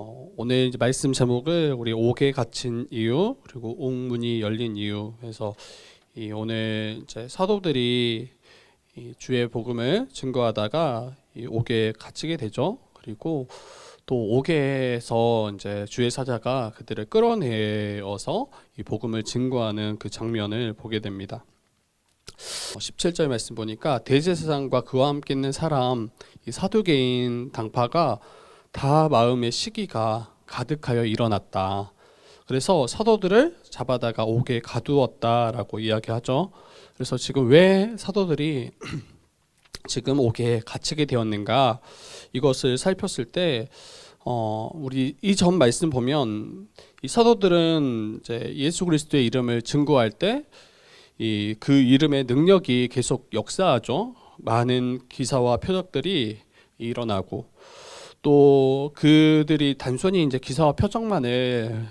오늘 이제 말씀 제목을 우리 옥에 갇힌 이유 그리고 옥문이 열린 이유 해서 오늘 이제 사도들이 이 주의 복음을 증거하다가 이 옥에 갇히게 되죠. 그리고 또 옥에서 이제 주의 사자가 그들을 끌어내어서 이 복음을 증거하는 그 장면을 보게 됩니다. 17절 말씀 보니까 대제사장과 그와 함께 있는 사람 이 사두개인 당파가 다 마음의 시기가 가득하여 일어났다. 그래서 사도들을 잡아다가 옥에 가두었다라고 이야기하죠. 그래서 지금 왜 사도들이 지금 옥에 갇히게 되었는가 이것을 살폈을 때 우리 이전 말씀 보면 이 사도들은 이제 예수 그리스도의 이름을 증거할 때 그 이름의 능력이 계속 역사하죠. 많은 기사와 표적들이 일어나고 또 그들이 단순히 이제 기사와 표적만을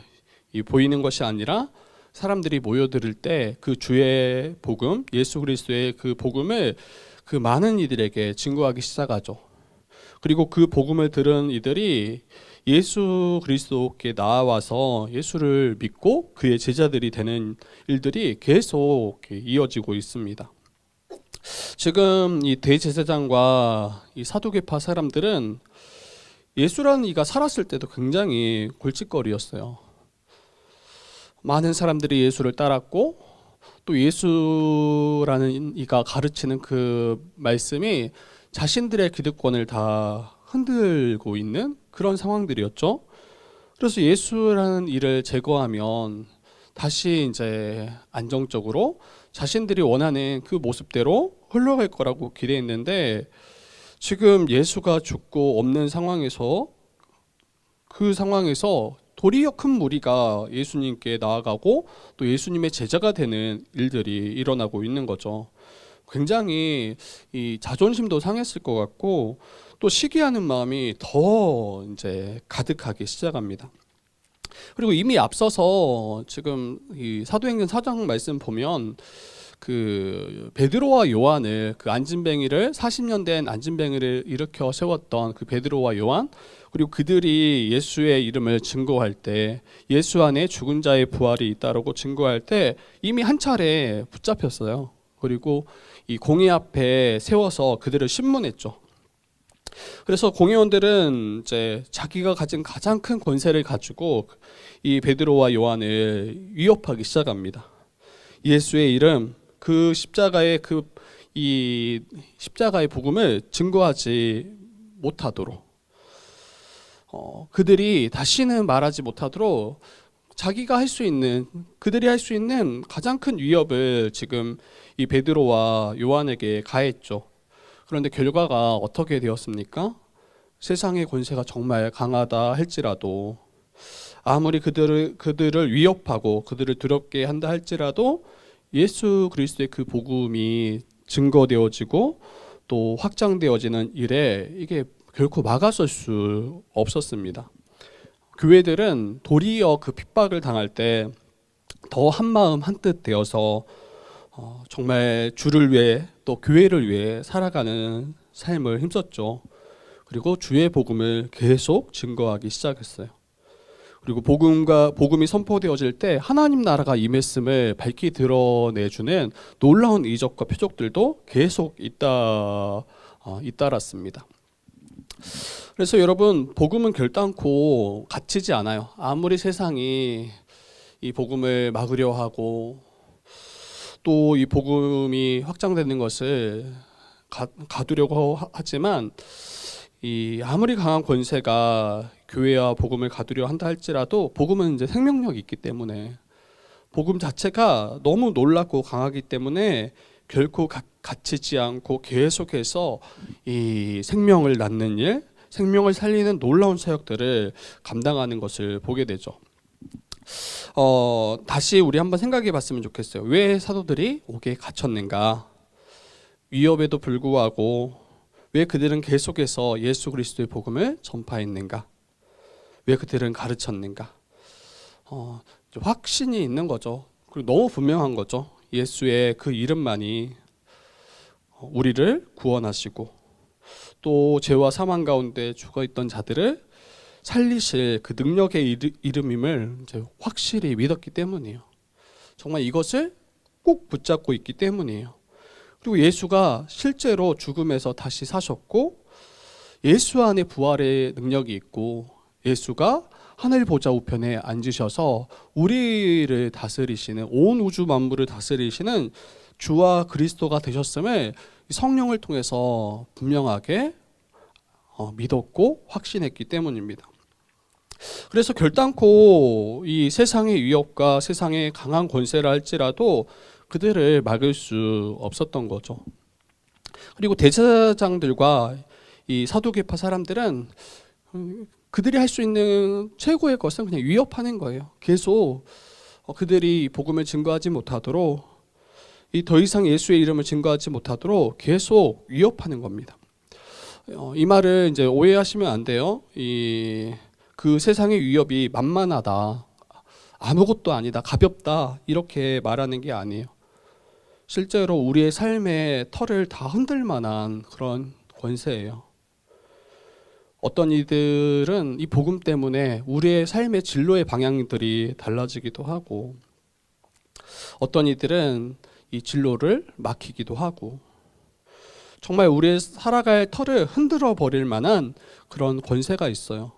보이는 것이 아니라 사람들이 모여들을 때 그 주의 복음, 예수 그리스도의 그 복음을 그 많은 이들에게 증거하기 시작하죠. 그리고 그 복음을 들은 이들이 예수 그리스도께 나와서 예수를 믿고 그의 제자들이 되는 일들이 계속 이어지고 있습니다. 지금 이 대제사장과 이 사두개파 사람들은 예수라는 이가 살았을 때도 굉장히 골칫거리였어요. 많은 사람들이 예수를 따랐고 또 예수라는 이가 가르치는 그 말씀이 자신들의 기득권을 다 흔들고 있는 그런 상황들이었죠. 그래서 예수라는 이를 제거하면 다시 이제 안정적으로 자신들이 원하는 그 모습대로 흘러갈 거라고 기대했는데 지금 예수가 죽고 없는 상황에서 그 상황에서 도리어 큰 무리가 예수님께 나아가고 또 예수님의 제자가 되는 일들이 일어나고 있는 거죠. 굉장히 이 자존심도 상했을 것 같고 또 시기하는 마음이 더 이제 가득하기 시작합니다. 그리고 이미 앞서서 지금 이 사도행전 4장 말씀 보면 그 베드로와 요한을 그 안진뱅이를 40년 된 안진뱅이를 일으켜 세웠던 그 베드로와 요한 그리고 그들이 예수의 이름을 증거할 때 예수 안에 죽은 자의 부활이 있다라고 증거할 때 이미 한 차례 붙잡혔어요. 그리고 이 공회 앞에 세워서 그들을 신문했죠. 그래서 공회원들은 이제 자기가 가진 가장 큰 권세를 가지고 이 베드로와 요한을 위협하기 시작합니다. 예수의 이름 그 십자가의 이 십자가의 복음을 증거하지 못하도록 그들이 다시는 말하지 못하도록 자기가 할 수 있는 그들이 할 수 있는 가장 큰 위협을 지금 이 베드로와 요한에게 가했죠. 그런데 결과가 어떻게 되었습니까? 세상의 권세가 정말 강하다 할지라도 아무리 그들을 위협하고 그들을 두렵게 한다 할지라도 예수 그리스도의 그 복음이 증거되어지고 또 확장되어지는 일에 이게 결코 막아설 수 없었습니다. 교회들은 도리어 그 핍박을 당할 때 더 한마음 한뜻 되어서 정말 주를 위해 또 교회를 위해 살아가는 삶을 힘썼죠. 그리고 주의 복음을 계속 증거하기 시작했어요. 그리고 복음이 선포되어질 때 하나님 나라가 임했음을 밝히 드러내주는 놀라운 이적과 표적들도 계속 잇따랐습니다. 그래서 여러분 복음은 결단코 갇히지 않아요. 아무리 세상이 이 복음을 막으려 하고 또 이 복음이 확장되는 것을 가두려고 하지만 이 아무리 강한 권세가 교회와 복음을 가두려 한다 할지라도 복음은 이제 생명력이 있기 때문에 복음 자체가 너무 놀랍고 강하기 때문에 결코 갇히지 않고 계속해서 이 생명을 낳는 일, 생명을 살리는 놀라운 사역들을 감당하는 것을 보게 되죠. 다시 우리 한번 생각해 봤으면 좋겠어요. 왜 사도들이 옥에 갇혔는가? 위협에도 불구하고 왜 그들은 계속해서 예수 그리스도의 복음을 전파했는가? 왜 그들은 가르쳤는가? 확신이 있는 거죠. 그리고 너무 분명한 거죠. 예수의 그 이름만이 우리를 구원하시고 또 죄와 사망 가운데 죽어 있던 자들을 살리실 그 능력의 이름임을 이제 확실히 믿었기 때문이에요. 정말 이것을 꼭 붙잡고 있기 때문이에요. 그리고 예수가 실제로 죽음에서 다시 사셨고 예수 안에 부활의 능력이 있고 예수가 하늘 보좌 우편에 앉으셔서 우리를 다스리시는, 온 우주 만물을 다스리시는 주와 그리스도가 되셨음을 성령을 통해서 분명하게 믿었고 확신했기 때문입니다. 그래서 결단코 이 세상의 위협과 세상의 강한 권세라 할지라도 그들을 막을 수 없었던 거죠. 그리고 대제사장들과 이 사두개파 사람들은 그들이 할 수 있는 최고의 것은 그냥 위협하는 거예요. 계속 그들이 복음을 증거하지 못하도록, 이 더 이상 예수의 이름을 증거하지 못하도록 계속 위협하는 겁니다. 이 말을 이제 오해하시면 안 돼요. 그 세상의 위협이 만만하다, 아무것도 아니다, 가볍다 이렇게 말하는 게 아니에요. 실제로 우리의 삶의 털을 다 흔들 만한 그런 권세예요. 어떤 이들은 이 복음 때문에 우리의 삶의 진로의 방향들이 달라지기도 하고, 어떤 이들은 이 진로를 막히기도 하고, 정말 우리의 살아갈 털을 흔들어 버릴 만한 그런 권세가 있어요.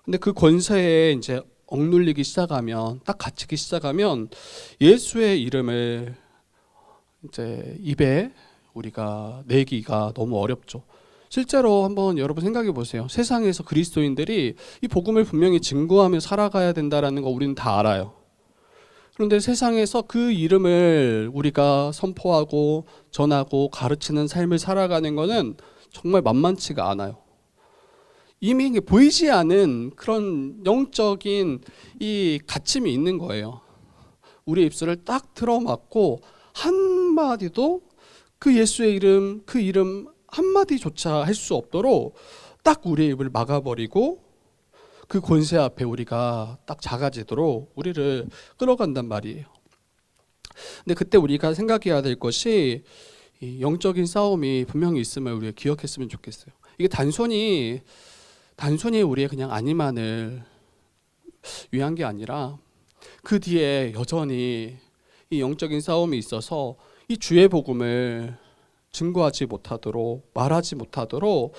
근데 그 권세에 이제 억눌리기 시작하면, 딱 갇히기 시작하면 예수의 이름을 이제 입에 우리가 내기가 너무 어렵죠. 실제로 한번 여러분 생각해 보세요. 세상에서 그리스도인들이 이 복음을 분명히 증거하며 살아가야 된다라는 거 우리는 다 알아요. 그런데 세상에서 그 이름을 우리가 선포하고 전하고 가르치는 삶을 살아가는 거는 정말 만만치가 않아요. 이미 보이지 않은 그런 영적인 이 갇힘이 있는 거예요. 우리 입술을 딱 틀어막고 한마디도 그 예수의 이름, 그 이름 한마디조차 할 수 없도록 딱 우리의 입을 막아버리고 그 권세 앞에 우리가 딱 작아지도록 우리를 끌어간단 말이에요. 근데 그때 우리가 생각해야 될 것이 이 영적인 싸움이 분명히 있음을 우리가 기억했으면 좋겠어요. 이게 단순히 우리의 그냥 안위만을 위한 게 아니라 그 뒤에 여전히 이 영적인 싸움이 있어서 이 주의 복음을 증거하지 못하도록, 말하지 못하도록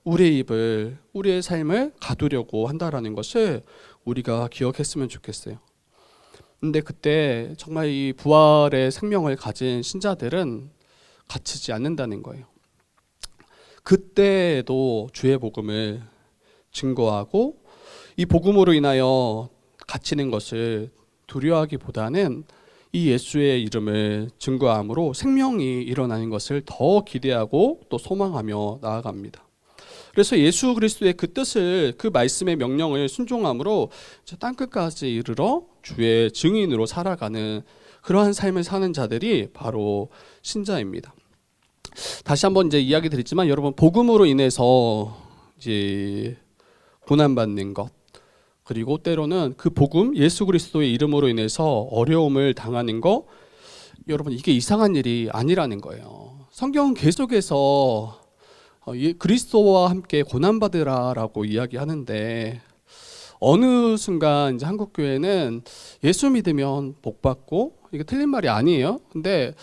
우리의 입을, 우리의 삶을 가두려고 한다라는 것을 우리가 기억했으면 좋겠어요. 근데 그때 정말 이 부활의 생명을 가진 신자들은 갇히지 않는다는 거예요. 그때도 주의 복음을 증거하고 이 복음으로 인하여 갇히는 것을 두려워하기보다는 이 예수의 이름을 증거함으로 생명이 일어나는 것을 더 기대하고 또 소망하며 나아갑니다. 그래서 예수 그리스도의 그 뜻을, 그 말씀의 명령을 순종함으로 땅끝까지 이르러 주의 증인으로 살아가는 그러한 삶을 사는 자들이 바로 신자입니다. 다시 한번 이제 이야기 드리지만 여러분, 복음으로 인해서 이제 고난받는 것, 그리고 때로는 그 복음, 예수 그리스도의 이름으로 인해서 어려움을 당하는 거, 여러분 이게 이상한 일이 아니라는 거예요. 성경은 계속해서 그리스도와 함께 고난받으라라고 이야기하는데, 어느 순간 이제 한국 교회는 예수 믿으면 복 받고, 이게 틀린 말이 아니에요. 근데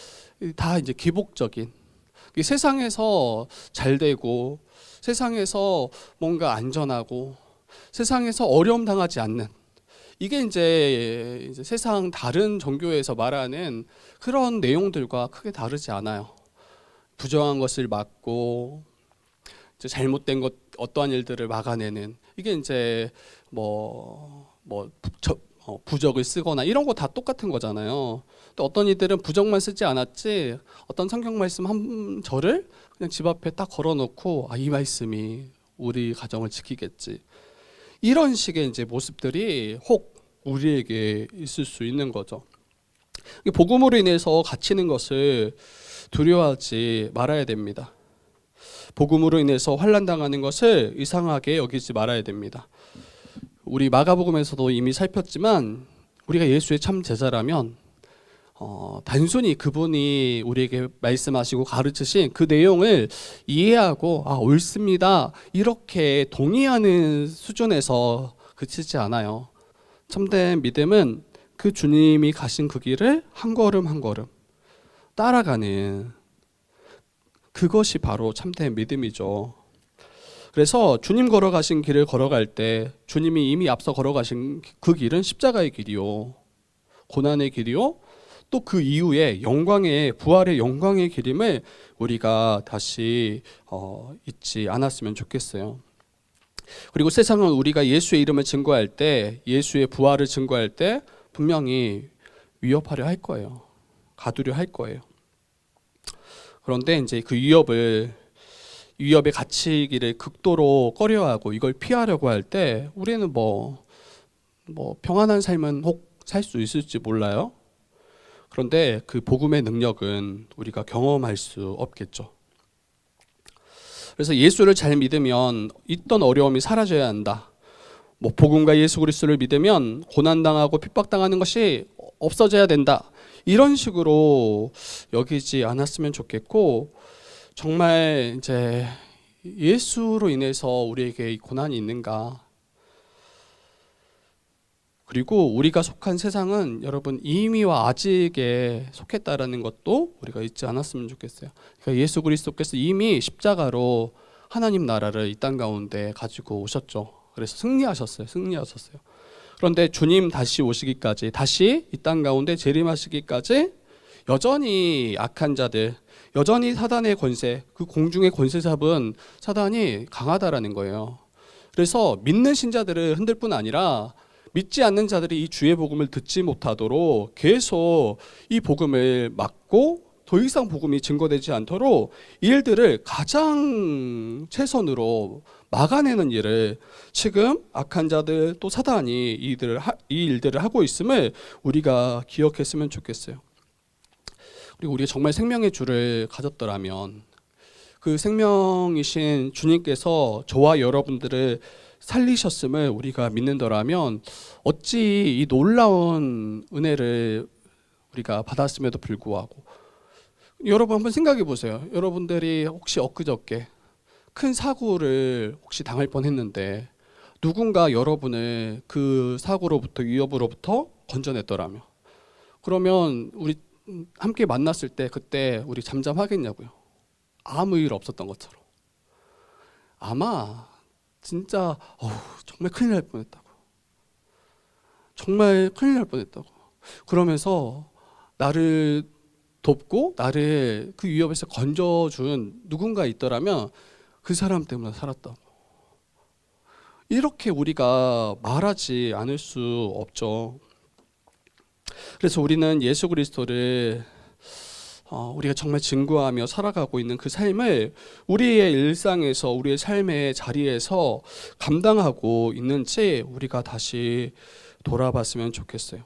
다 이제 기복적인, 세상에서 잘 되고 세상에서 뭔가 안전하고 세상에서 어려움 당하지 않는, 이게 이제 세상 다른 종교에서 말하는 그런 내용들과 크게 다르지 않아요. 부정한 것을 막고 이제 잘못된 것, 어떠한 일들을 막아내는, 이게 이제 부적을 쓰거나 이런 거 다 똑같은 거잖아요. 또 어떤 이들은 부적만 쓰지 않았지 어떤 성경 말씀 한 절을 그냥 집 앞에 딱 걸어놓고, 이 말씀이 우리 가정을 지키겠지, 이런 식의 이제 모습들이 혹 우리에게 있을 수 있는 거죠. 복음으로 인해서 갇히는 것을 두려워하지 말아야 됩니다. 복음으로 인해서 환난 당하는 것을 이상하게 여기지 말아야 됩니다. 우리 마가복음에서도 이미 살폈지만 우리가 예수의 참 제자라면 단순히 그분이 우리에게 말씀하시고 가르치신 그 내용을 이해하고 옳습니다 이렇게 동의하는 수준에서 그치지 않아요. 참된 믿음은 그 주님이 가신 그 길을 한 걸음 한 걸음 따라가는, 그것이 바로 참된 믿음이죠. 그래서 주님 걸어가신 길을 걸어갈 때 주님이 이미 앞서 걸어가신 그 길은 십자가의 길이요, 고난의 길이요, 또 그 이후에 영광의, 부활의 영광의 길임을 우리가 다시 잊지 않았으면 좋겠어요. 그리고 세상은 우리가 예수의 이름을 증거할 때, 예수의 부활을 증거할 때 분명히 위협하려 할 거예요. 가두려 할 거예요. 그런데 이제 그 위협에 갇히기를 극도로 꺼려하고 이걸 피하려고 할 때 우리는 뭐 평안한 삶은 혹 살 수 있을지 몰라요. 그런데 그 복음의 능력은 우리가 경험할 수 없겠죠. 그래서 예수를 잘 믿으면 있던 어려움이 사라져야 한다. 복음과 예수 그리스도를 믿으면 고난당하고 핍박당하는 것이 없어져야 된다. 이런 식으로 여기지 않았으면 좋겠고, 정말 이제 예수로 인해서 우리에게 이 고난이 있는가? 그리고 우리가 속한 세상은 여러분 이미와 아직에 속했다라는 것도 우리가 잊지 않았으면 좋겠어요. 그러니까 예수 그리스도께서 이미 십자가로 하나님 나라를 이 땅 가운데 가지고 오셨죠. 그래서 승리하셨어요. 그런데 주님 다시 오시기까지, 다시 이 땅 가운데 재림하시기까지 여전히 악한 자들, 여전히 사단의 권세, 그 공중의 권세 잡은 사단이 강하다라는 거예요. 그래서 믿는 신자들을 흔들 뿐 아니라 믿지 않는 자들이 이 주의 복음을 듣지 못하도록 계속 이 복음을 막고 더 이상 복음이 증거되지 않도록 일들을 가장 최선으로 막아내는 일을 지금 악한 자들 또 사단이 이 일들을 하고 있음을 우리가 기억했으면 좋겠어요. 그리고 우리가 정말 생명의 주를 가졌더라면, 그 생명이신 주님께서 저와 여러분들을 살리셨음을 우리가 믿는더라면 어찌 이 놀라운 은혜를 우리가 받았음에도 불구하고, 여러분 한번 생각해 보세요. 여러분들이 혹시 엊그저께 큰 사고를 혹시 당할 뻔했는데 누군가 여러분을 그 사고로부터, 위협으로부터 건져냈더라면, 그러면 우리 함께 만났을 때 그때 우리 잠잠하겠냐고요? 아무 일 없었던 것처럼. 아마 진짜 정말 큰일 날 뻔했다고, 정말 큰일 날 뻔했다고, 그러면서 나를 돕고 나를 그 위협에서 건져준 누군가 있더라면 그 사람 때문에 살았다고, 이렇게 우리가 말하지 않을 수 없죠. 그래서 우리는 예수 그리스도를 우리가 정말 증거하며 살아가고 있는 그 삶을 우리의 일상에서, 우리의 삶의 자리에서 감당하고 있는지 우리가 다시 돌아봤으면 좋겠어요.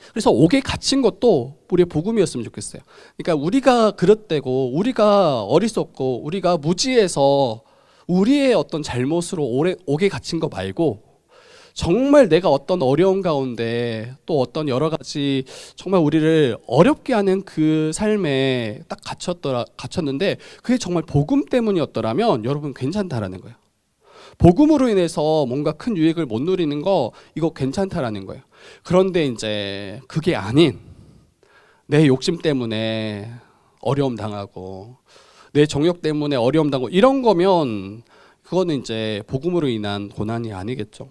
그래서 옥에 갇힌 것도 우리의 복음이었으면 좋겠어요. 그러니까 우리가 그릇되고 우리가 어리석고 우리가 무지해서 우리의 어떤 잘못으로 옥에 갇힌 거 말고, 정말 내가 어떤 어려움 가운데 또 어떤 여러 가지 정말 우리를 어렵게 하는 그 삶에 딱 갇혔는데 그게 정말 복음 때문이었더라면 여러분 괜찮다라는 거예요. 복음으로 인해서 뭔가 큰 유익을 못 누리는 거, 이거 괜찮다라는 거예요. 그런데 이제 그게 아닌 내 욕심 때문에 어려움 당하고 내 정욕 때문에 어려움 당하고 이런 거면 그거는 이제 복음으로 인한 고난이 아니겠죠.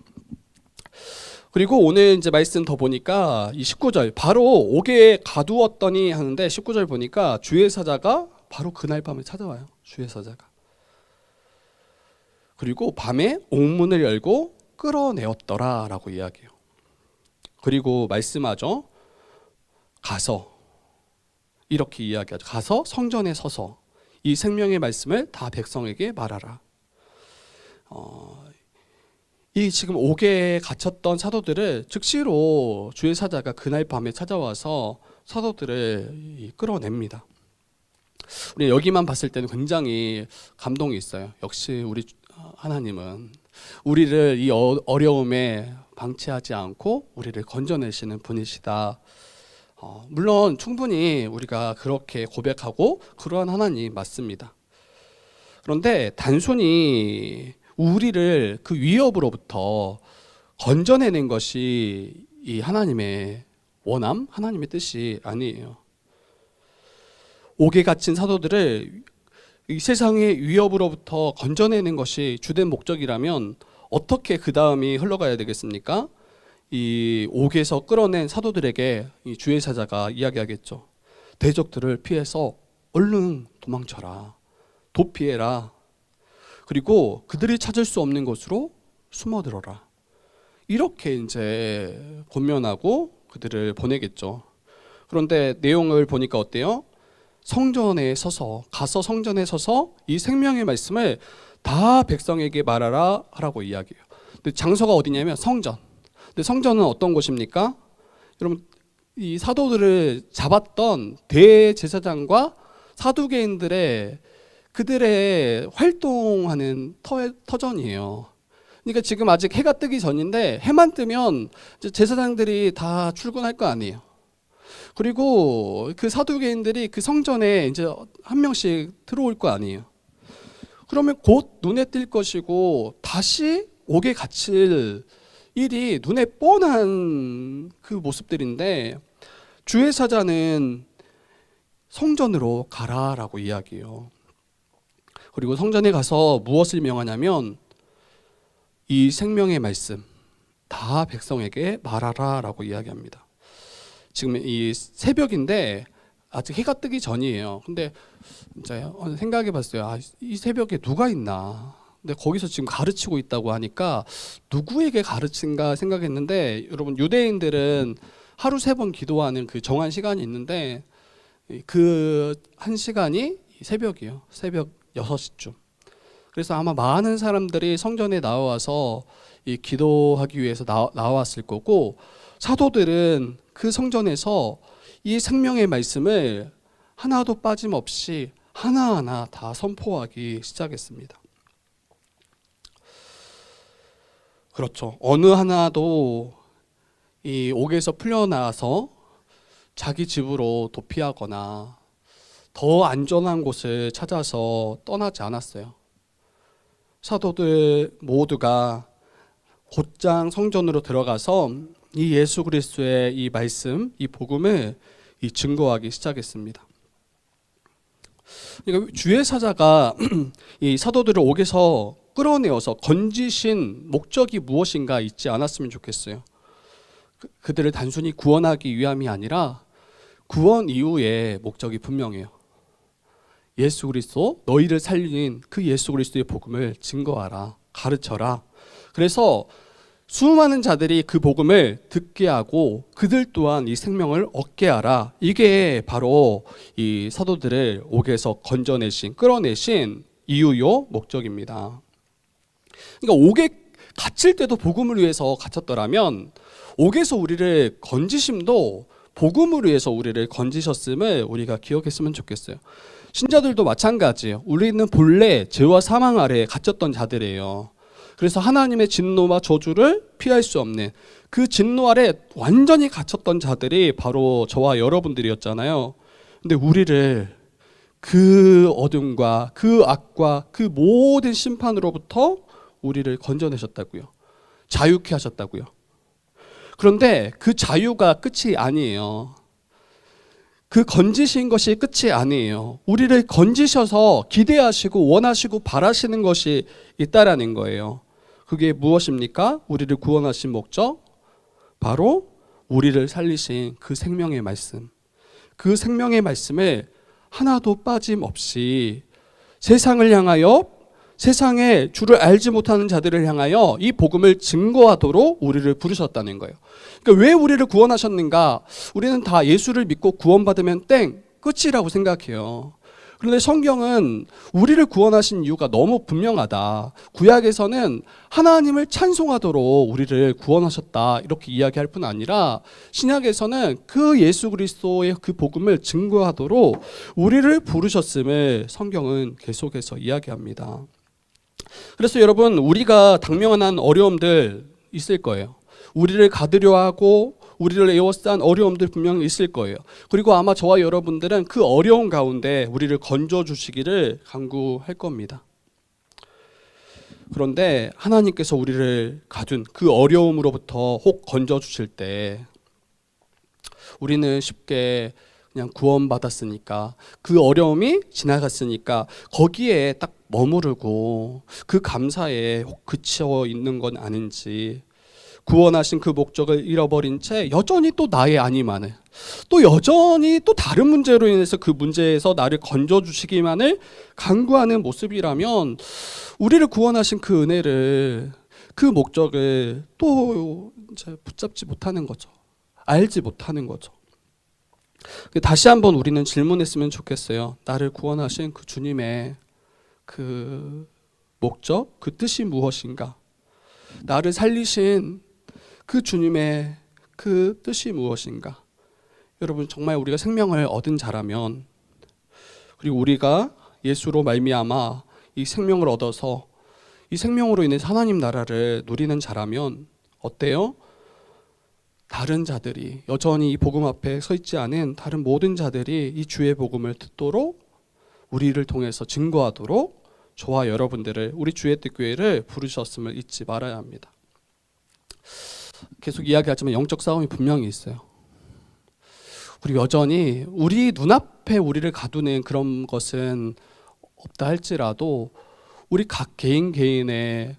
그리고 오늘 이제 말씀 더 보니까 이 19절, 바로 옥에 가두었더니 하는데 19절 보니까 주의 사자가 바로 그날 밤에 찾아와요. 주의 사자가. 그리고 밤에 옥문을 열고 끌어내었더라 라고 이야기해요. 그리고 말씀하죠. 가서, 이렇게 이야기하죠. 가서 성전에 서서 이 생명의 말씀을 다 백성에게 말하라. 이 지금 옥에 갇혔던 사도들을 즉시로 주의 사자가 그날 밤에 찾아와서 사도들을 끌어냅니다. 우리 여기만 봤을 때는 굉장히 감동이 있어요. 역시 우리 하나님은 우리를 이 어려움에 방치하지 않고 우리를 건져내시는 분이시다. 물론 충분히 우리가 그렇게 고백하고 그러한 하나님 맞습니다. 그런데 단순히 우리를 그 위협으로부터 건져내는 것이 이 하나님의 원함, 하나님의 뜻이 아니에요. 옥에 갇힌 사도들을 이 세상의 위협으로부터 건져내는 것이 주된 목적이라면 어떻게 그 다음이 흘러가야 되겠습니까? 이 옥에서 끌어낸 사도들에게 이 주의 사자가 이야기하겠죠. 대적들을 피해서 얼른 도망쳐라. 도피해라. 그리고 그들이 찾을 수 없는 곳으로 숨어들어라. 이렇게 이제 권면하고 그들을 보내겠죠. 그런데 내용을 보니까 어때요? 가서 성전에 서서 이 생명의 말씀을 다 백성에게 말하라 하라고 이야기해요. 근데 장소가 어디냐면 성전. 근데 성전은 어떤 곳입니까? 여러분, 이 사도들을 잡았던 대제사장과 사두개인들의 그들의 활동하는 터전이에요. 그러니까 지금 아직 해가 뜨기 전인데 해만 뜨면 제사장들이 다 출근할 거 아니에요. 그리고 그 사두개인들이 그 성전에 이제 한 명씩 들어올 거 아니에요. 그러면 곧 눈에 띌 것이고 다시 옥에 갇힐 일이 눈에 뻔한 그 모습들인데 주의 사자는 성전으로 가라라고 이야기해요. 그리고 성전에 가서 무엇을 명하냐면 이 생명의 말씀 다 백성에게 말하라라고 이야기합니다. 지금 이 새벽인데 아직 해가 뜨기 전이에요. 근데 이제 생각해 봤어요. 이 새벽에 누가 있나? 근데 거기서 지금 가르치고 있다고 하니까 누구에게 가르친가 생각했는데, 여러분 유대인들은 하루 3번 기도하는 그 정한 시간이 있는데 그 한 시간이 새벽이에요. 새벽 6시쯤. 그래서 아마 많은 사람들이 성전에 나와서 이 기도하기 위해서 나왔을 거고, 사도들은 그 성전에서 이 생명의 말씀을 하나도 빠짐없이 하나하나 다 선포하기 시작했습니다. 그렇죠. 어느 하나도 이 옥에서 풀려나와서 자기 집으로 도피하거나 더 안전한 곳을 찾아서 떠나지 않았어요. 사도들 모두가 곧장 성전으로 들어가서 이 예수 그리스도의 이 말씀, 이 복음을 증거하기 시작했습니다. 그러니까 주의 사자가 이 사도들을 옥에서 끌어내어서 건지신 목적이 무엇인가 잊지 않았으면 좋겠어요. 그들을 단순히 구원하기 위함이 아니라 구원 이후의 목적이 분명해요. 예수 그리스도, 너희를 살린 그 예수 그리스도의 복음을 증거하라, 가르쳐라. 그래서 수많은 자들이 그 복음을 듣게 하고 그들 또한 이 생명을 얻게 하라. 이게 바로 이 사도들을 옥에서 끌어내신 이유요 목적입니다. 그러니까 옥에 갇힐 때도 복음을 위해서 갇혔더라면 옥에서 우리를 건지심도 복음을 위해서 우리를 건지셨음을 우리가 기억했으면 좋겠어요. 신자들도 마찬가지예요. 우리는 본래 죄와 사망 아래에 갇혔던 자들이에요. 그래서 하나님의 진노와 저주를 피할 수 없는 그 진노 아래 완전히 갇혔던 자들이 바로 저와 여러분들이었잖아요. 근데 우리를 그 어둠과 그 악과 그 모든 심판으로부터 우리를 건져내셨다고요. 자유케 하셨다고요. 그런데 그 자유가 끝이 아니에요. 그 건지신 것이 끝이 아니에요. 우리를 건지셔서 기대하시고 원하시고 바라시는 것이 있다라는 거예요. 그게 무엇입니까? 우리를 구원하신 목적? 바로 우리를 살리신 그 생명의 말씀. 그 생명의 말씀을 하나도 빠짐없이 세상을 향하여, 세상에 주를 알지 못하는 자들을 향하여 이 복음을 증거하도록 우리를 부르셨다는 거예요. 그러니까 왜 우리를 구원하셨는가? 우리는 다 예수를 믿고 구원받으면 끝이라고 생각해요. 그런데 성경은 우리를 구원하신 이유가 너무 분명하다. 구약에서는 하나님을 찬송하도록 우리를 구원하셨다 이렇게 이야기할 뿐 아니라 신약에서는 그 예수 그리스도의 그 복음을 증거하도록 우리를 부르셨음을 성경은 계속해서 이야기합니다. 그래서 여러분, 우리가 당면한 어려움들 있을 거예요. 우리를 가두려 하고 우리를 에워싼 어려움들 분명히 있을 거예요. 그리고 아마 저와 여러분들은 그 어려운 가운데 우리를 건져 주시기를 간구할 겁니다. 그런데 하나님께서 우리를 가둔 그 어려움으로부터 혹 건져 주실 때 우리는 쉽게 그냥 구원받았으니까, 그 어려움이 지나갔으니까 거기에 딱 머무르고 그 감사에 혹 그쳐 있는 건 아닌지, 구원하신 그 목적을 잃어버린 채 여전히 또 나의 아니만을, 또 여전히 또 다른 문제로 인해서 그 문제에서 나를 건져주시기만을 간구하는 모습이라면 우리를 구원하신 그 은혜를, 그 목적을 또 이제 붙잡지 못하는 거죠. 알지 못하는 거죠. 다시 한번 우리는 질문했으면 좋겠어요. 나를 구원하신 그 주님의 그 목적, 그 뜻이 무엇인가? 나를 살리신 그 주님의 그 뜻이 무엇인가? 여러분, 정말 우리가 생명을 얻은 자라면, 그리고 우리가 예수로 말미암아 이 생명을 얻어서 이 생명으로 인해 하나님 나라를 누리는 자라면 어때요? 다른 자들이, 여전히 이 복음 앞에 서 있지 않은 다른 모든 자들이 이 주의 복음을 듣도록, 우리를 통해서 증거하도록 저와 여러분들을, 우리 주의 뜻교회를 부르셨음을 잊지 말아야 합니다. 계속 이야기하지만 영적 싸움이 분명히 있어요. 그리고 여전히 우리 눈앞에 우리를 가두는 그런 것은 없다 할지라도 우리 각 개인의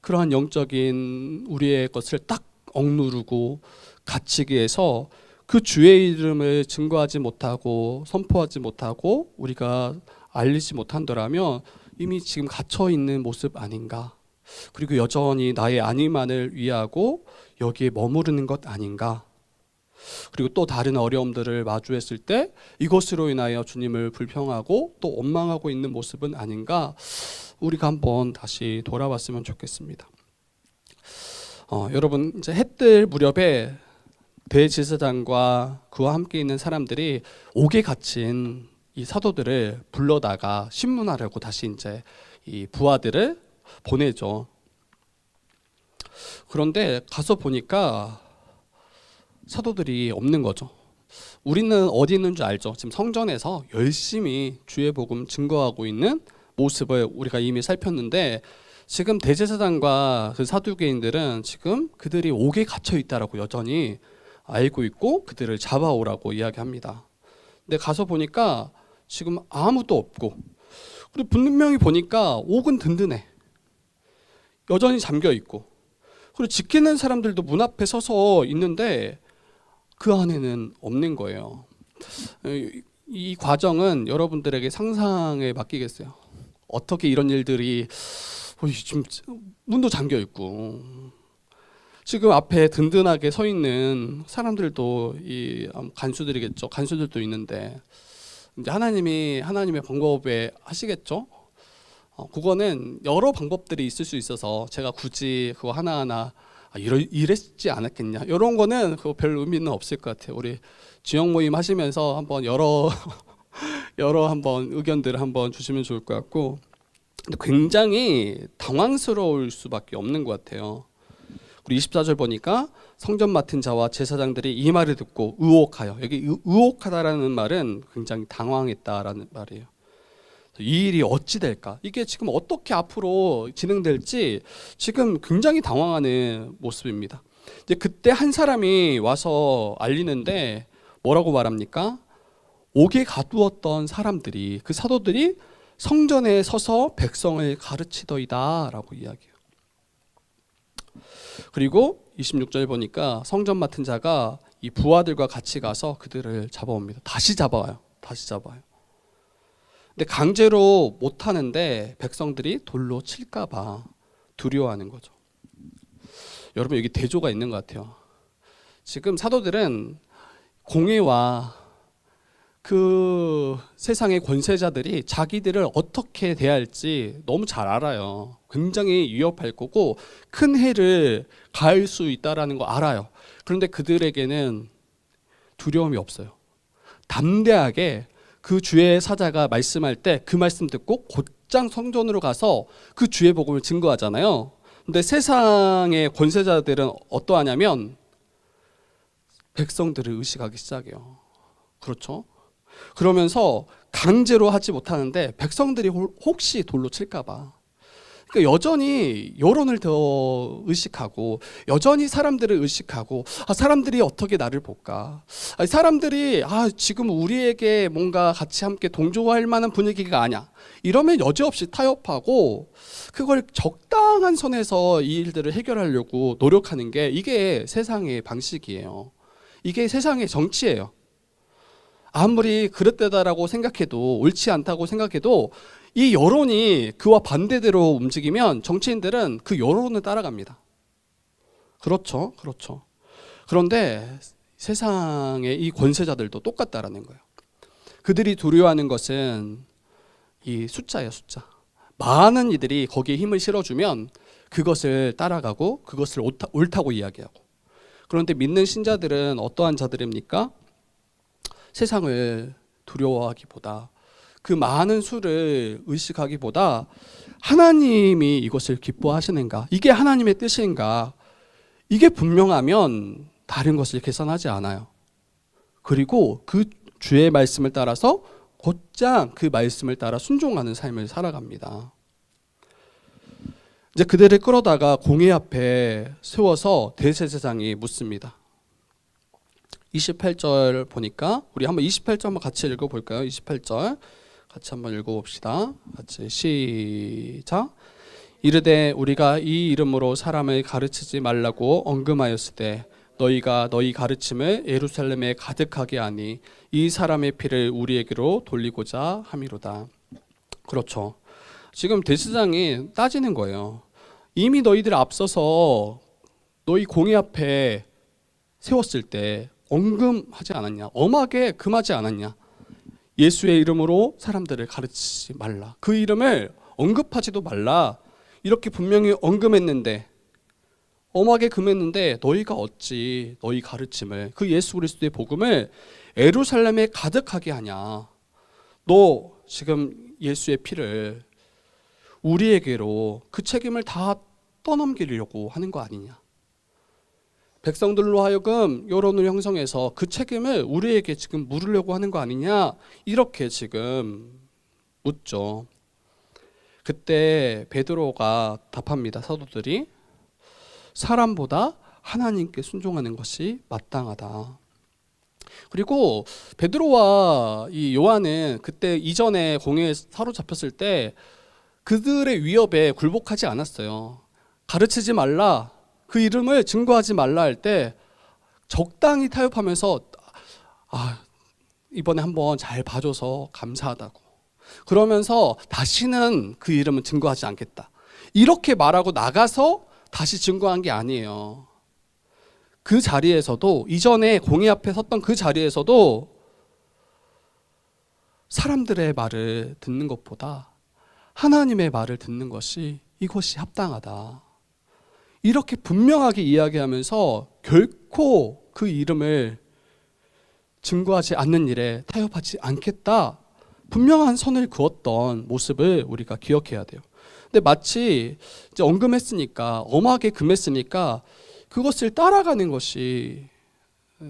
그러한 영적인 우리의 것을 딱 억누르고 갇히기 위해서 그 주의 이름을 증거하지 못하고 선포하지 못하고 우리가 알리지 못한다면 이미 지금 갇혀 있는 모습 아닌가? 그리고 여전히 나의 아니만을 위하고 여기에 머무르는 것 아닌가? 그리고 또 다른 어려움들을 마주했을 때 이것으로 인하여 주님을 불평하고 또 원망하고 있는 모습은 아닌가? 우리가 한번 다시 돌아봤으면 좋겠습니다. 여러분, 이제 해 뜰 무렵에 대제사장과 그와 함께 있는 사람들이 옥에 갇힌 이 사도들을 불러다가 신문하려고 다시 이제 이 부하들을 보내죠. 그런데 가서 보니까 사도들이 없는 거죠. 우리는 어디 있는 줄 알죠. 지금 성전에서 열심히 주의 복음 증거하고 있는 모습을 우리가 이미 살폈는데, 지금 대제사장과 그 사두개인들은 지금 그들이 옥에 갇혀 있다라고 여전히 알고 있고 그들을 잡아오라고 이야기합니다. 근데 가서 보니까 지금 아무도 없고, 그리고 분명히 보니까 옥은 든든해. 여전히 잠겨 있고, 그리고 지키는 사람들도 문 앞에 서서 있는데 그 안에는 없는 거예요. 이 과정은 여러분들에게 상상에 맡기겠어요. 어떻게 이런 일들이, 지금 문도 잠겨 있고 지금 앞에 든든하게 서 있는 사람들도 이 간수들이겠죠. 간수들도 있는데 이제 하나님의 방법에 하시겠죠. 그거는 여러 방법들이 있을 수 있어서 제가 굳이 그거 하나하나 이랬지 않았겠냐, 이런 거는 그거 별 의미는 없을 것 같아요. 우리 지역 모임 하시면서 한번 여러 한번 의견들을 한번 주시면 좋을 것 같고, 근데 굉장히 당황스러울 수밖에 없는 것 같아요. 그리고 24절 보니까 성전 맡은 자와 제사장들이 이 말을 듣고 의혹하여, 여기 의혹하다라는 말은 굉장히 당황했다라는 말이에요. 이 일이 어찌 될까? 이게 지금 어떻게 앞으로 진행될지 지금 굉장히 당황하는 모습입니다. 이제 그때 한 사람이 와서 알리는데 뭐라고 말합니까? 옥에 가두었던 사람들이, 그 사도들이 성전에 서서 백성을 가르치더이다라고 이야기해요. 그리고 26절 보니까 성전 맡은 자가 이 부하들과 같이 가서 그들을 잡아옵니다. 다시 잡아와요. 근데 강제로 못 하는데 백성들이 돌로 칠까 봐 두려워하는 거죠. 여러분, 여기 대조가 있는 것 같아요. 지금 사도들은 공의와 그 세상의 권세자들이 자기들을 어떻게 대할지 너무 잘 알아요. 굉장히 위협할 거고 큰 해를 가할 수 있다라는 거 알아요. 그런데 그들에게는 두려움이 없어요. 담대하게 그 주의 사자가 말씀할 때 그 말씀 듣고 곧장 성전으로 가서 그 주의 복음을 증거하잖아요. 근데 세상의 권세자들은 어떠하냐면 백성들을 의식하기 시작해요. 그렇죠? 그러면서 강제로 하지 못하는데 백성들이 혹시 돌로 칠까 봐. 그러니까 여전히 여론을 더 의식하고 여전히 사람들을 의식하고 사람들이 어떻게 나를 볼까? 사람들이 지금 우리에게 뭔가 같이 함께 동조할 만한 분위기가 아니야. 이러면 여지없이 타협하고 그걸 적당한 선에서 이 일들을 해결하려고 노력하는 게 이게 세상의 방식이에요. 이게 세상의 정치예요. 아무리 그릇되다라고 생각해도 옳지 않다고 생각해도 이 여론이 그와 반대대로 움직이면 정치인들은 그 여론을 따라갑니다. 그렇죠, 그렇죠. 그런데 세상의 이 권세자들도 똑같다라는 거예요. 그들이 두려워하는 것은 이 숫자예요, 숫자. 많은 이들이 거기에 힘을 실어주면 그것을 따라가고 그것을 옳다고 이야기하고. 그런데 믿는 신자들은 어떠한 자들입니까? 세상을 두려워하기보다 그 많은 수를 의식하기보다 하나님이 이것을 기뻐하시는가, 이게 하나님의 뜻인가, 이게 분명하면 다른 것을 계산하지 않아요. 그리고 그 주의 말씀을 따라서 곧장 그 말씀을 따라 순종하는 삶을 살아갑니다. 이제 그들을 끌어다가 공회 앞에 세워서 대제사장이 묻습니다. 28절 보니까 우리 한번 28절 한번 같이 읽어볼까요? 28절 같이 한번 읽어봅시다. 같이 시작. 이르되 우리가 이 이름으로 사람을 가르치지 말라고 언금하였으되 너희가 너희 가르침을 예루살렘에 가득하게 하니 이 사람의 피를 우리에게로 돌리고자 함이로다. 그렇죠. 지금 대제사장이 따지는 거예요. 이미 너희들 앞서서 너희 공회 앞에 세웠을 때 언금하지 않았냐, 엄하게 금하지 않았냐, 예수의 이름으로 사람들을 가르치지 말라, 그 이름을 언급하지도 말라, 이렇게 분명히 언금했는데, 엄하게 금했는데 너희가 어찌 너희 가르침을, 그 예수 그리스도의 복음을 예루살렘에 가득하게 하냐. 너 지금 예수의 피를 우리에게로 그 책임을 다 떠넘기려고 하는 거 아니냐. 백성들로 하여금 여론을 형성해서 그 책임을 우리에게 지금 물으려고 하는 거 아니냐, 이렇게 지금 묻죠. 그때 베드로가 답합니다. 사도들이 사람보다 하나님께 순종하는 것이 마땅하다. 그리고 베드로와 이 요한은 그때 이전에 공회에 사로잡혔을 때 그들의 위협에 굴복하지 않았어요. 가르치지 말라, 그 이름을 증거하지 말라 할 때 적당히 타협하면서 이번에 한번 잘 봐줘서 감사하다고, 그러면서 다시는 그 이름은 증거하지 않겠다, 이렇게 말하고 나가서 다시 증거한 게 아니에요. 그 자리에서도, 이전에 공회 앞에 섰던 그 자리에서도 사람들의 말을 듣는 것보다 하나님의 말을 듣는 것이, 이것이 합당하다, 이렇게 분명하게 이야기하면서 결코 그 이름을 증거하지 않는 일에 타협하지 않겠다, 분명한 선을 그었던 모습을 우리가 기억해야 돼요. 근데 마치 이제 언금했으니까, 엄하게 금했으니까 그것을 따라가는 것이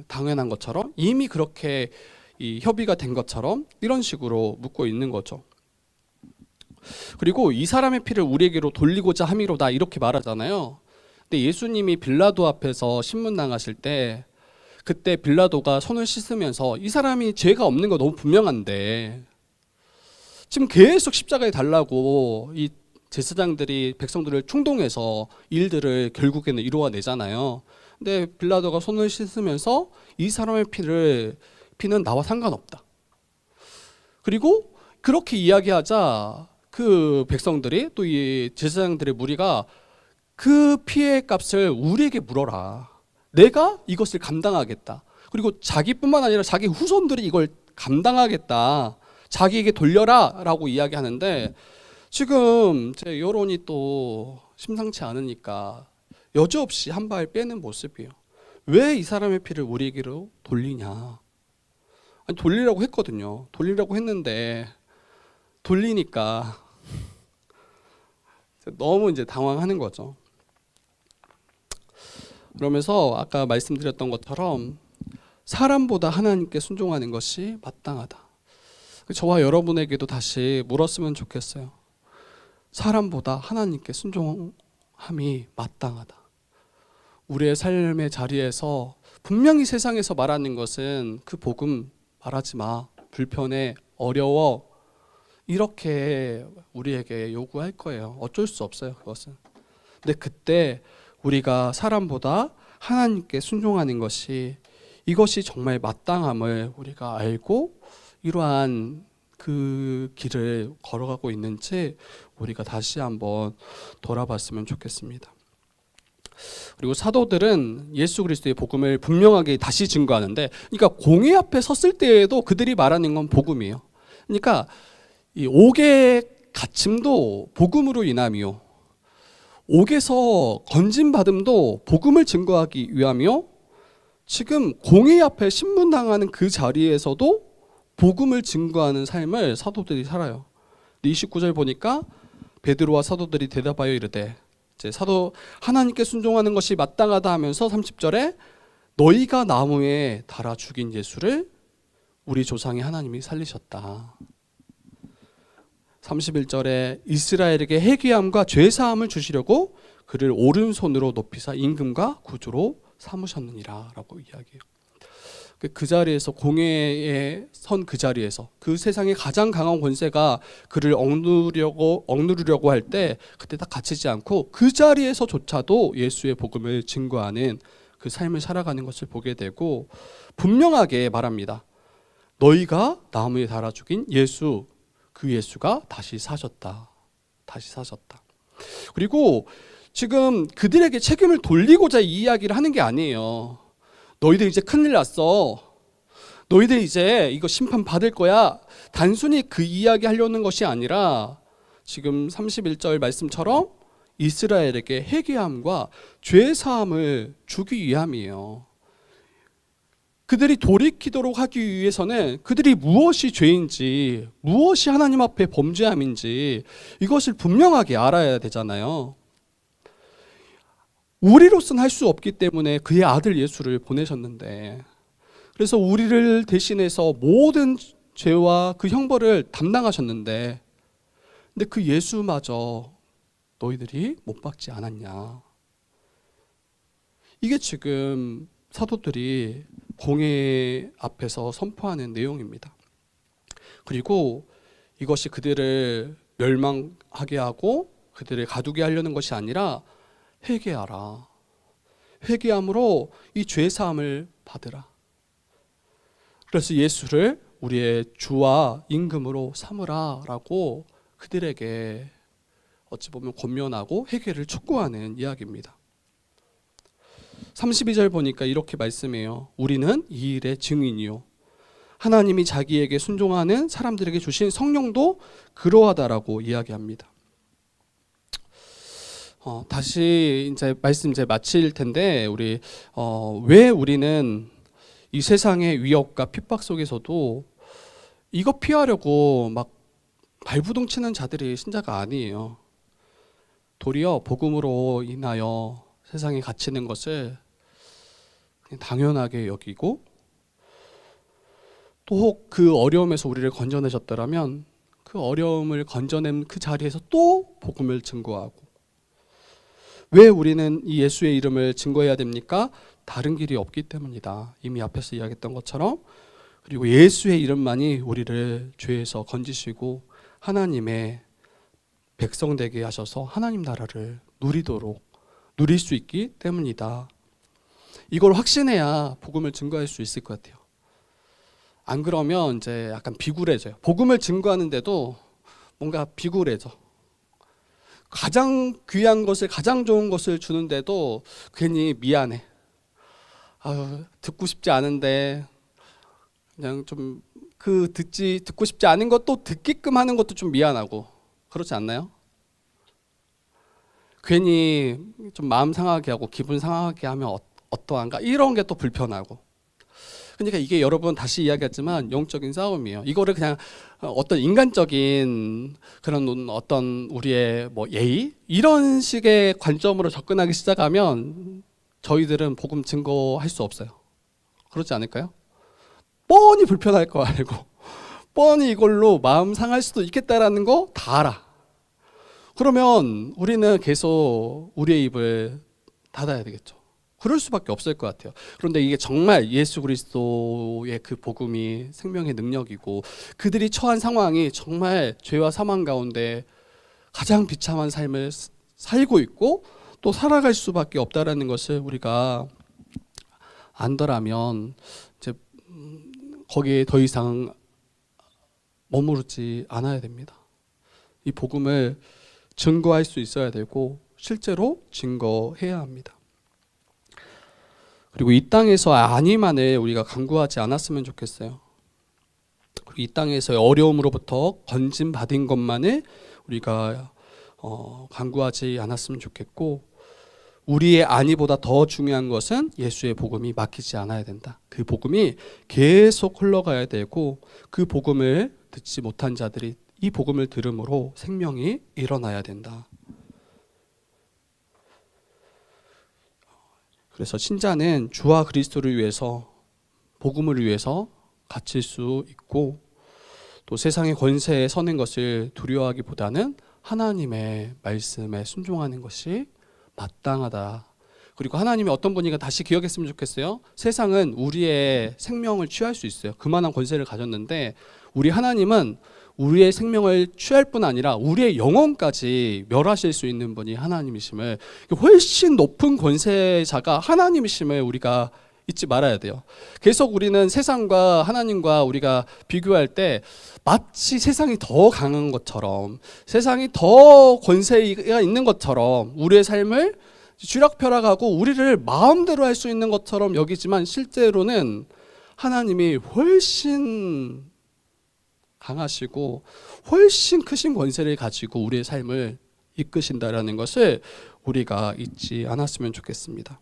당연한 것처럼, 이미 그렇게 이 협의가 된 것처럼 이런 식으로 묻고 있는 거죠. 그리고 이 사람의 피를 우리에게로 돌리고자 함이로다, 이렇게 말하잖아요. 근데 예수님이 빌라도 앞에서 신문당하실 때 그때 빌라도가 손을 씻으면서 이 사람이 죄가 없는 거 너무 분명한데 지금 계속 십자가에 달라고 이 제사장들이 백성들을 충동해서 일들을 결국에는 이루어내잖아요. 근데 빌라도가 손을 씻으면서 이 사람의 피는 나와 상관없다. 그리고 그렇게 이야기하자 그 백성들이, 또 이 제사장들의 무리가 그 피의 값을 우리에게 물어라, 내가 이것을 감당하겠다, 그리고 자기뿐만 아니라 자기 후손들이 이걸 감당하겠다, 자기에게 돌려라 라고 이야기하는데, 지금 제 여론이 또 심상치 않으니까 여지없이 한 발 빼는 모습이에요. 왜 이 사람의 피를 우리에게로 돌리냐. 아니, 돌리라고 했거든요. 돌리라고 했는데 돌리니까 너무 이제 당황하는 거죠. 그러면서 아까 말씀드렸던 것처럼 사람보다 하나님께 순종하는 것이 마땅하다. 저와 여러분에게도 다시 물었으면 좋겠어요. 사람보다 하나님께 순종함이 마땅하다. 우리의 삶의 자리에서 분명히 세상에서 말하는 것은 그 복음 말하지 마, 불편해, 어려워, 이렇게 우리에게 요구할 거예요. 어쩔 수 없어요, 그것은. 근데 그때 우리가 사람보다 하나님께 순종하는 것이, 이것이 정말 마땅함을 우리가 알고 이러한 그 길을 걸어가고 있는지 우리가 다시 한번 돌아봤으면 좋겠습니다. 그리고 사도들은 예수 그리스도의 복음을 분명하게 다시 증거하는데, 그러니까 공회 앞에 섰을 때에도 그들이 말하는 건 복음이에요. 그러니까 이 옥의 갇힘도 복음으로 인함이요, 옥에서 건진받음도 복음을 증거하기 위함이요, 지금 공회 앞에 신문당하는 그 자리에서도 복음을 증거하는 삶을 사도들이 살아요. 29절 보니까 베드로와 사도들이 대답하여 이르되, 이제 사도 하나님께 순종하는 것이 마땅하다 하면서 30절에 너희가 나무에 달아 죽인 예수를 우리 조상의 하나님이 살리셨다. 31절에 이스라엘에게 회개함과 죄사함을 주시려고 그를 오른손으로 높이사 임금과 구주로 삼으셨느니라 라고 이야기해요. 그 자리에서, 공회에 선 그 자리에서 그 세상의 가장 강한 권세가 그를 억누르려고 할 때 그때 딱 갇히지 않고 그 자리에서조차도 예수의 복음을 증거하는 그 삶을 살아가는 것을 보게 되고, 분명하게 말합니다. 너희가 나무에 달아 죽인 예수, 그 예수가 다시 사셨다. 다시 사셨다. 그리고 지금 그들에게 책임을 돌리고자 이 이야기를 하는 게 아니에요. 너희들 이제 큰일 났어, 너희들 이제 이거 심판 받을 거야, 단순히 그 이야기 하려는 것이 아니라 지금 31절 말씀처럼 이스라엘에게 회개함과 죄사함을 주기 위함이에요. 그들이 돌이키도록 하기 위해서는 그들이 무엇이 죄인지, 무엇이 하나님 앞에 범죄함인지 이것을 분명하게 알아야 되잖아요. 우리로서는 할 수 없기 때문에 그의 아들 예수를 보내셨는데, 그래서 우리를 대신해서 모든 죄와 그 형벌을 담당하셨는데, 근데 그 예수마저 너희들이 못 박지 않았냐. 이게 지금 사도들이 공회 앞에서 선포하는 내용입니다. 그리고 이것이 그들을 멸망하게 하고 그들을 가두게 하려는 것이 아니라 회개하라, 회개함으로 이 죄사함을 받으라. 그래서 예수를 우리의 주와 임금으로 삼으라 라고 그들에게 어찌 보면 권면하고 회개를 촉구하는 이야기입니다. 32절 보니까 이렇게 말씀해요. 우리는 이 일의 증인이요, 하나님이 자기에게 순종하는 사람들에게 주신 성령도 그러하다라고 이야기합니다. 다시 이제 말씀 마칠 텐데, 우리 왜 우리는 이 세상의 위협과 핍박 속에서도 이거 피하려고 막 발부동 치는 자들이 신자가 아니에요. 도리어 복음으로 인하여 세상에 갇히는 것을 당연하게 여기고, 또 그 어려움에서 우리를 건져내셨더라면 그 어려움을 건져낸 그 자리에서 또 복음을 증거하고, 왜 우리는 이 예수의 이름을 증거해야 됩니까? 다른 길이 없기 때문이다. 이미 앞에서 이야기했던 것처럼. 그리고 예수의 이름만이 우리를 죄에서 건지시고 하나님의 백성 되게 하셔서 하나님 나라를 누릴 수 있기 때문이다. 이걸 확신해야 복음을 증거할 수 있을 것 같아요. 안 그러면 이제 약간 비굴해져요. 복음을 증거하는데도 뭔가 비굴해져. 가장 귀한 것을, 가장 좋은 것을 주는데도 괜히 미안해. 듣고 싶지 않은데 그냥 좀 듣고 싶지 않은 것도 듣게끔 하는 것도 좀 미안하고, 그렇지 않나요? 괜히 좀 마음 상하게 하고 기분 상하게 하면 어떠한가, 이런 게 또 불편하고. 그러니까 이게 여러분 다시 이야기했지만 영적인 싸움이에요. 이거를 그냥 어떤 인간적인 그런 어떤 우리의 예의, 이런 식의 관점으로 접근하기 시작하면 저희들은 복음 증거할 수 없어요. 그렇지 않을까요? 뻔히 불편할 거 알고 뻔히 이걸로 마음 상할 수도 있겠다라는 거 다 알아. 그러면 우리는 계속 우리의 입을 닫아야 되겠죠. 그럴 수밖에 없을 것 같아요. 그런데 이게 정말 예수 그리스도의 그 복음이 생명의 능력이고 그들이 처한 상황이 정말 죄와 사망 가운데 가장 비참한 삶을 살고 있고 또 살아갈 수밖에 없다라는 것을 우리가 안더라면 이제 거기에 더 이상 머무르지 않아야 됩니다. 이 복음을 증거할 수 있어야 되고 실제로 증거해야 합니다. 그리고 이 땅에서 안위만을 우리가 간구하지 않았으면 좋겠어요. 그리고 이 땅에서의 어려움으로부터 건짐받은 것만을 우리가 간구하지 않았으면 좋겠고 우리의 안위보다 더 중요한 것은 예수의 복음이 막히지 않아야 된다. 그 복음이 계속 흘러가야 되고 그 복음을 듣지 못한 자들이 이 복음을 들음으로 생명이 일어나야 된다. 그래서 신자는 주와 그리스도를 위해서 복음을 위해서 갇힐 수 있고 또 세상의 권세에 서는 것을 두려워하기보다는 하나님의 말씀에 순종하는 것이 마땅하다. 그리고 하나님이 어떤 분인가 다시 기억했으면 좋겠어요. 세상은 우리의 생명을 취할 수 있어요. 그만한 권세를 가졌는데 우리 하나님은 우리의 생명을 취할 뿐 아니라 우리의 영혼까지 멸하실 수 있는 분이 하나님이심을, 훨씬 높은 권세자가 하나님이심을 우리가 잊지 말아야 돼요. 계속 우리는 세상과 하나님과 우리가 비교할 때 마치 세상이 더 강한 것처럼 세상이 더 권세가 있는 것처럼 우리의 삶을 쥐락펴락하고 우리를 마음대로 할 수 있는 것처럼 여기지만 실제로는 하나님이 훨씬 강하시고 훨씬 크신 권세를 가지고 우리의 삶을 이끄신다라는 것을 우리가 잊지 않았으면 좋겠습니다.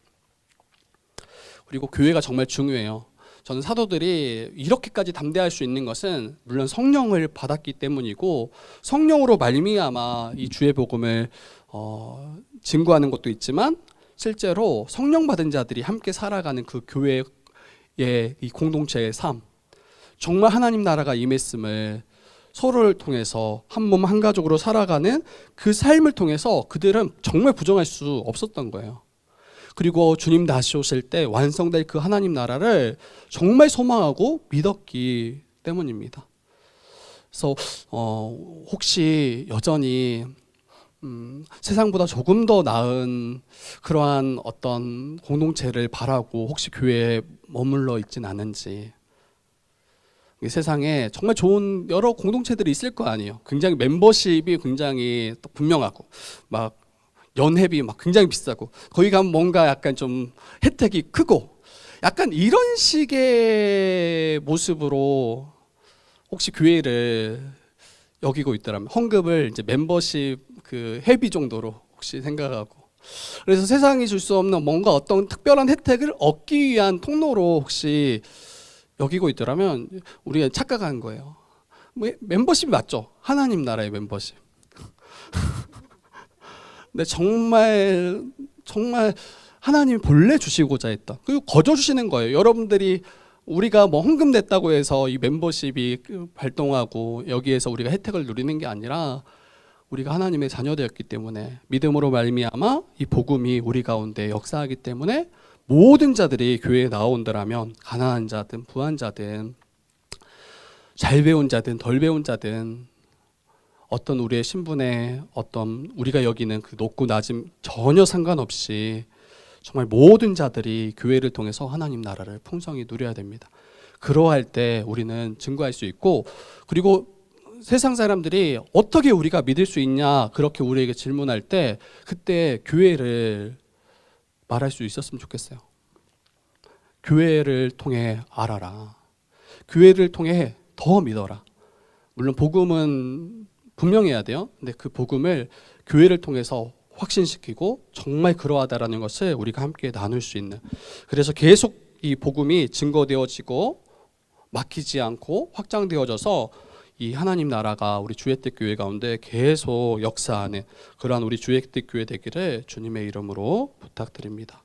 그리고 교회가 정말 중요해요. 저는 사도들이 이렇게까지 담대할 수 있는 것은 물론 성령을 받았기 때문이고 성령으로 말미암아 이 주의 복음을 증거하는 것도 있지만 실제로 성령 받은 자들이 함께 살아가는 그 교회의 이 공동체의 삶, 정말 하나님 나라가 임했음을 서로를 통해서 한 몸 한 가족으로 살아가는 그 삶을 통해서 그들은 정말 부정할 수 없었던 거예요. 그리고 주님 다시 오실 때 완성될 그 하나님 나라를 정말 소망하고 믿었기 때문입니다. 그래서 혹시 여전히 세상보다 조금 더 나은 그러한 어떤 공동체를 바라고 혹시 교회에 머물러 있진 않은지, 세상에 정말 좋은 여러 공동체들이 있을 거 아니에요. 굉장히 멤버십이 굉장히 또 분명하고 막 연회비 막 굉장히 비싸고 거기 가면 뭔가 약간 좀 혜택이 크고 약간 이런 식의 모습으로 혹시 교회를 여기고 있더라면 헌금을 이제 멤버십 그 회비 정도로 혹시 생각하고, 그래서 세상이 줄 수 없는 뭔가 어떤 특별한 혜택을 얻기 위한 통로로 혹시 여기고 있더라면 우리가 착각한 거예요. 멤버십이 맞죠? 하나님 나라의 멤버십. 근데 정말 하나님이 본래 주시고자 했던, 그리고 거저 주시는 거예요. 여러분들이 우리가 뭐 헌금 냈다고 해서 이 멤버십이 발동하고 여기에서 우리가 혜택을 누리는 게 아니라 우리가 하나님의 자녀되었기 때문에 믿음으로 말미암아 이 복음이 우리 가운데 역사하기 때문에 모든 자들이 교회에 나온다라면 가난한 자든 부한 자든 잘 배운 자든 덜 배운 자든 어떤 우리의 신분에 어떤 우리가 여기는 그 높고 낮음 전혀 상관없이 정말 모든 자들이 교회를 통해서 하나님 나라를 풍성히 누려야 됩니다. 그러할 때 우리는 증거할 수 있고, 그리고 세상 사람들이 어떻게 우리가 믿을 수 있냐 그렇게 우리에게 질문할 때 그때 교회를 말할 수 있었으면 좋겠어요. 교회를 통해 알아라. 교회를 통해 더 믿어라. 물론 복음은 분명해야 돼요. 근데 그 복음을 교회를 통해서 확신시키고 정말 그러하다라는 것을 우리가 함께 나눌 수 있는, 그래서 계속 이 복음이 증거되어지고 막히지 않고 확장되어져서 이 하나님 나라가 우리 주의택 교회 가운데 계속 역사하는 그러한 우리 주의택 교회 되기를 주님의 이름으로 부탁드립니다.